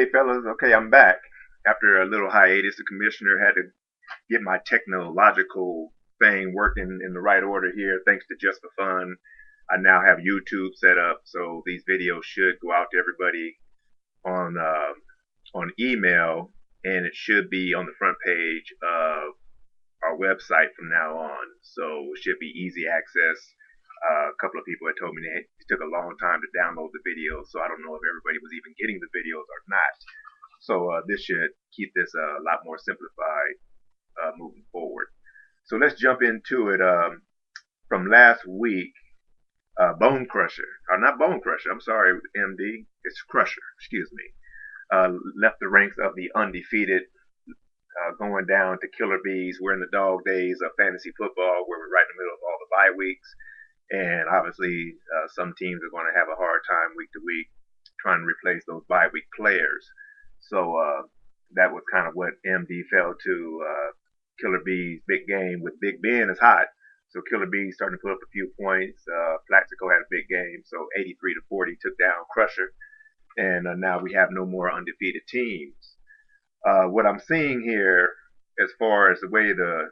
Okay, fellas. Okay, I'm back. After a little hiatus, the commissioner had to get my technological thing working in the right order here. Thanks to Just for Fun, I now have YouTube set up, so these videos should go out to everybody on email, and it should be on the front page of our website from now on. So it should be easy access. A couple of people had told me it took a long time to download the videos, so I don't know if everybody was even getting the videos or not. So this should keep this a lot more simplified moving forward. So let's jump into it. From last week, Bone Crusher, or not Bone Crusher, I'm sorry, MD, it's Crusher, excuse me, left the ranks of the undefeated, going down to Killer Bees. We're in the dog days of fantasy football, where we're right in the middle of all the bye weeks. And obviously, some teams are going to have a hard time week to week trying to replace those bye week players. So that was kind of what MD fell to. Killer Bees big game with Big Ben is hot. So Killer Bees starting to put up a few points. Plaxico had a big game, so 83-40 took down Crusher, and now we have no more undefeated teams. What I'm seeing here, as far as the way the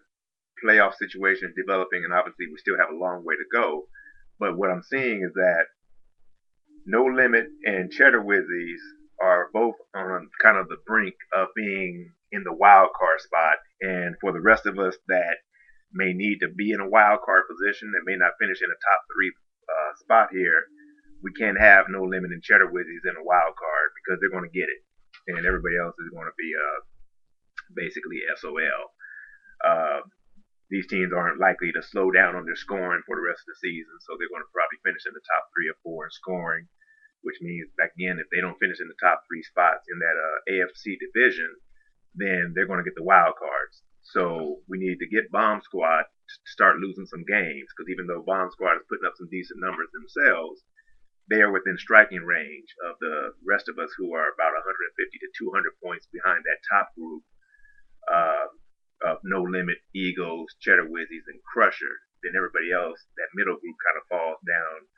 playoff situation is developing, and obviously we still have a long way to go, but what I'm seeing is that No Limit and Cheddar Wizzies are both on kind of the brink of being in the wild card spot. And for the rest of us that may need to be in a wild card position that may not finish in a top three spot here, we can't have No Limit and Cheddar Wizzies in a wild card because they're going to get it. And everybody else is going to be basically SOL. Uh, these teams aren't likely to slow down on their scoring for the rest of the season, so they're going to probably finish in the top 3 or 4 in scoring, which means, again, if they don't finish in the top 3 spots in that AFC division, then they're going to get the wild cards. So we need to get Bomb Squad to start losing some games, because even though Bomb Squad is putting up some decent numbers themselves, they are within striking range of the rest of us who are about 150 to 200 points behind that top group uh, of No Limit, Eagles, Cheddar Wizzies, and Crusher. Then everybody else, that middle group kind of falls down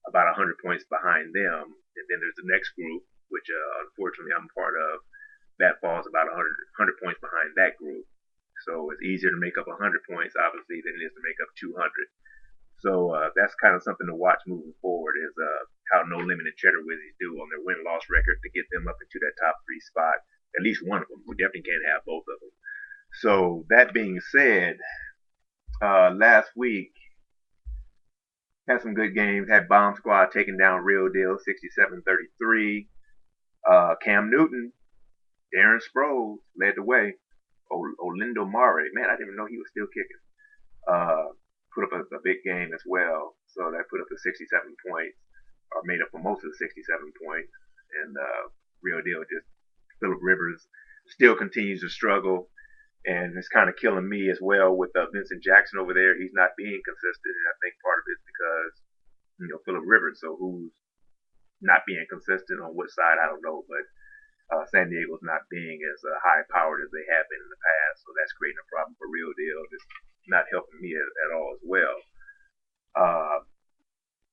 about 100 points behind them. And then there's the next group, which unfortunately I'm part of, that falls about 100 points behind that group. So it's easier to make up 100 points, obviously, than it is to make up 200. So that's kind of something to watch moving forward, is how No Limit and Cheddar Wizzies do on their win-loss record to get them up into that top 3 spot. At least one of them. We definitely can't have both of them. So that being said, last week had some good games. Had Bomb Squad taking down Real Deal 67-33. Cam Newton, Darren Sproles led the way. Olindo Mare, man, I didn't even know he was still kicking. Put up a big game as well. So that put up the 67 points, or made up for most of the 67 points. And Real Deal, just Philip Rivers still continues to struggle. And it's kind of killing me as well with Vincent Jackson over there. He's not being consistent, and I think part of it is because Philip Rivers. So who's not being consistent on what side? I don't know, but San Diego's not being as high powered as they have been in the past, so that's creating a problem for Real Deal. It's not helping me at all as well.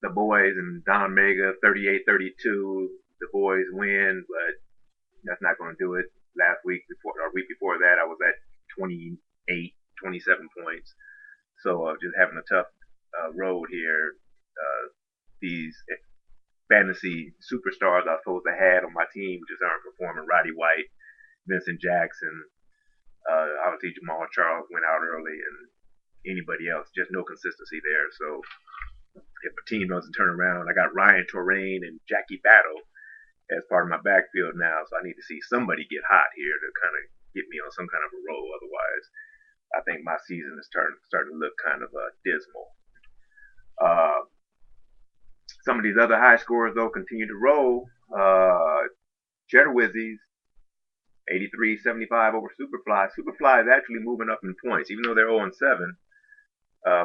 The boys and Don Mega 38-32. The boys win, but that's not going to do it. Last week before, or week before that, I was at 28, 27 points. So just having a tough road here. These fantasy superstars I supposed to had on my team just aren't performing. Roddy White, Vincent Jackson, obviously Jamal Charles went out early, and anybody else, just no consistency there. So if a team doesn't turn around, I got Ryan Torrain and Jackie Battle as part of my backfield now, so I need to see somebody get hot here to kind of get me on some kind of a roll. Otherwise, I think my season is starting to look kind of dismal. Some of these other high scorers, though, continue to roll. Cheddar Wizzies, 83-75 over Superfly. Superfly is actually moving up in points, even though they're 0-7.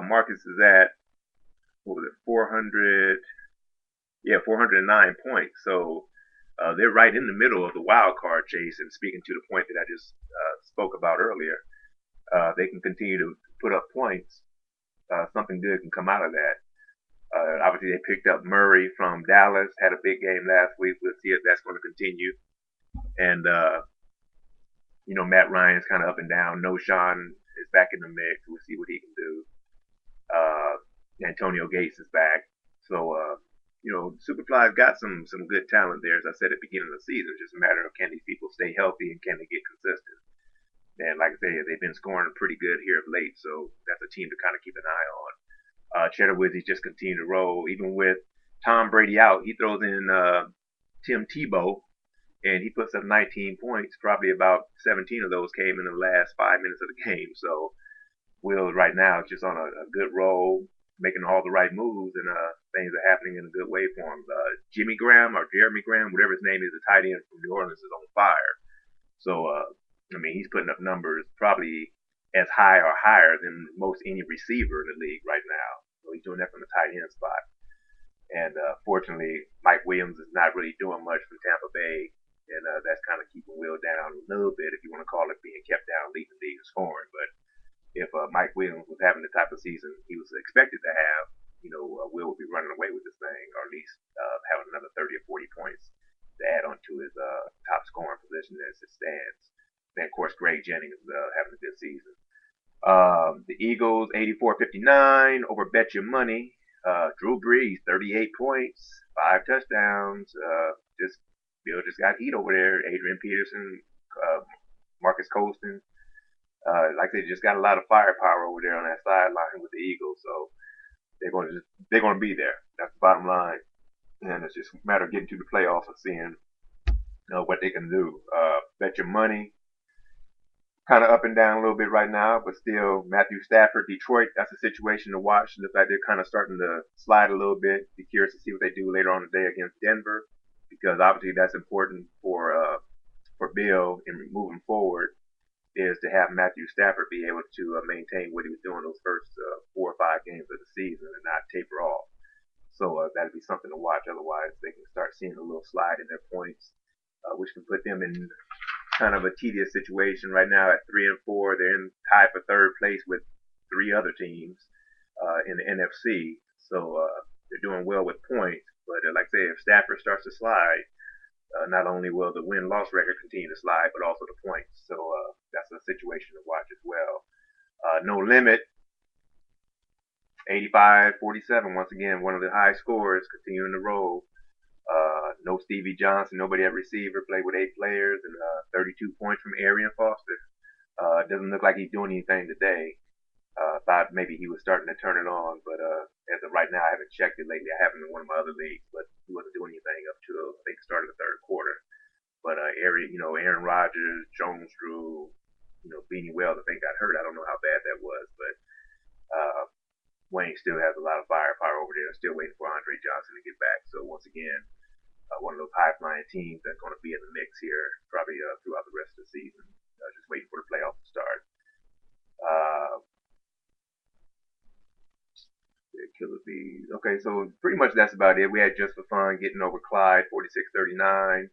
Marcus is at, what was it, 409 points. So they're right in the middle of the wild card chase. And speaking to the point that I just spoke about earlier, they can continue to put up points. Something good can come out of that. Obviously, they picked up Murray from Dallas, had a big game last week. We'll see if that's going to continue. And Matt Ryan's kind of up and down. No Sean is back in the mix. We'll see what he can do. Uh, Antonio Gates is back. So Superfly's got some good talent there. As I said at the beginning of the season, it's just a matter of can these people stay healthy and can they get consistent. And like I say, they've been scoring pretty good here of late, so that's a team to kind of keep an eye on. Cheddar Wizzies just continue to roll, even with Tom Brady out. He throws in Tim Tebow, and he puts up 19 points. Probably about 17 of those came in the last 5 minutes of the game. So Will right now is just on a good roll, making all the right moves, and things are happening in a good way for him. Jimmy Graham or Jeremy Graham, whatever his name is, the tight end from New Orleans, is on fire. So he's putting up numbers probably as high or higher than most any receiver in the league right now. So he's doing that from the tight end spot. And fortunately, Mike Williams is not really doing much from Tampa Bay, and that's kind of keeping Will down a little bit, if you want to call it being kept down, leading the league in scoring. But if Mike Williams was having the type of season he was expected to have, Will would be running away with this thing, or at least having another 30 or 40 points to add on to his top scoring position as it stands. And of course, Greg Jennings having a good season. The Eagles 84-59 over Bet Your Money. Drew Brees 38 points, 5 touchdowns. Bill just got heat over there. Adrian Peterson, Marcus Colston. Like they just got a lot of firepower over there on that sideline with the Eagles, so they're going to be there. That's the bottom line, and it's just a matter of getting to the playoffs and seeing what they can do. Bet Your Money kind of up and down a little bit right now, but still Matthew Stafford, Detroit. That's a situation to watch. Looks like they're kind of starting to slide a little bit. Be curious to see what they do later on today against Denver, because obviously that's important for Bill in moving forward, is to have Matthew Stafford be able to maintain what he was doing those first 4 or 5 games of the season and not taper off. So that'd be something to watch. Otherwise, they can start seeing a little slide in their points, which can put them in kind of a tedious situation right now at 3-4. They're in tied for third place with 3 other teams in the NFC. So they're doing well with points. But like I say, if Stafford starts to slide, not only will the win-loss record continue to slide, but also the points. So that's a situation to watch as well. No Limit, 85-47. Once again, one of the high scores continuing to roll. No Stevie Johnson, nobody at receiver, played with 8 players, and 32 points from Arian Foster. Doesn't look like he's doing anything today. Thought maybe he was starting to turn it on, but as of right now, I haven't checked it lately. I haven't in one of my other leagues, but he wasn't doing anything up to I think the start of the third quarter. But Aaron Rodgers, Jones Drew, Beanie Wells, I think got hurt. I don't know how bad that was, but Wayne still has a lot of firepower over there. Still waiting for Andre Johnson to get back. So once again, one of those high-flying teams that's going to be in the mix here probably throughout the rest of the season. Just waiting for the playoffs to start. Killer Bees. Okay, so pretty much that's about it. We had Just for Fun getting over Clyde 46-39.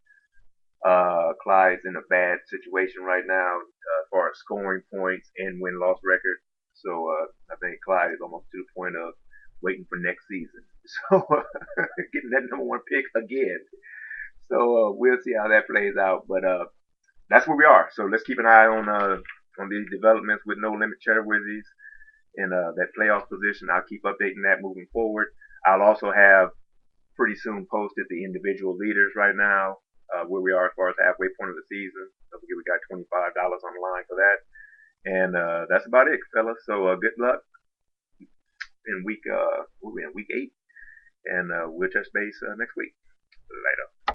Clyde's in a bad situation right now as far as scoring points and win-loss record. So I think Clyde is almost to the point of waiting for next season. So getting that #1 pick again. So we'll see how that plays out. But that's where we are. So let's keep an eye on these developments with No Limit Cheddar Wizzies and that playoff position. I'll keep updating that moving forward. I'll also have pretty soon posted the individual leaders right now, where we are as far as halfway point of the season. Don't forget we got $25 on the line for that. And that's about it, fellas. So good luck in week 8, and we'll touch base next week.